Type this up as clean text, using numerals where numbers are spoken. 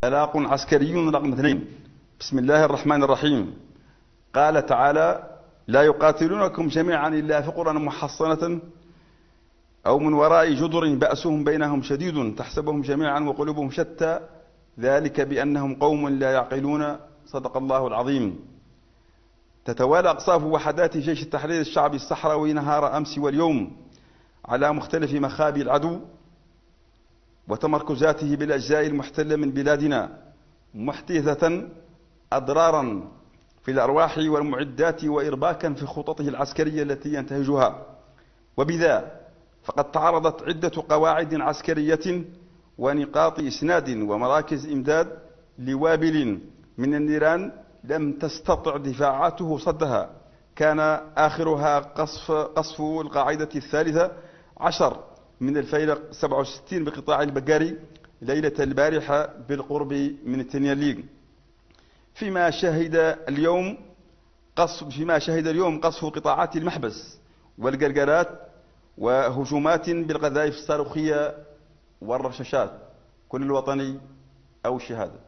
طلاق عسكري رقم 2. بسم الله الرحمن الرحيم. قال تعالى: لا يقاتلونكم جميعا إلا في قرى محصنة أو من وراء جدر بأسهم بينهم شديد تحسبهم جميعا وقلوبهم شتى ذلك بأنهم قوم لا يعقلون. صدق الله العظيم. تتوالى أقصاف وحدات جيش التحرير الشعبي الصحراوي نهار أمس واليوم على مختلف مخابئ العدو وتمركزاته بالأجزاء المحتلة من بلادنا، محدثة أضرارا في الأرواح والمعدات وإرباكا في خططه العسكرية التي ينتهجها. وبذا فقد تعرضت عدة قواعد عسكرية ونقاط إسناد ومراكز إمداد لوابل من النيران لم تستطع دفاعاته صدها. كان آخرها قصف القاعدة 13 من الفيلق 67 بقطاع البقاري ليلة البارحة بالقرب من التنياليق، فيما شهد اليوم قصف قطاعات المحبس والقرقرات وهجومات بالقذائف الصاروخية والرشاشات. كل الوطني أو الشهادة.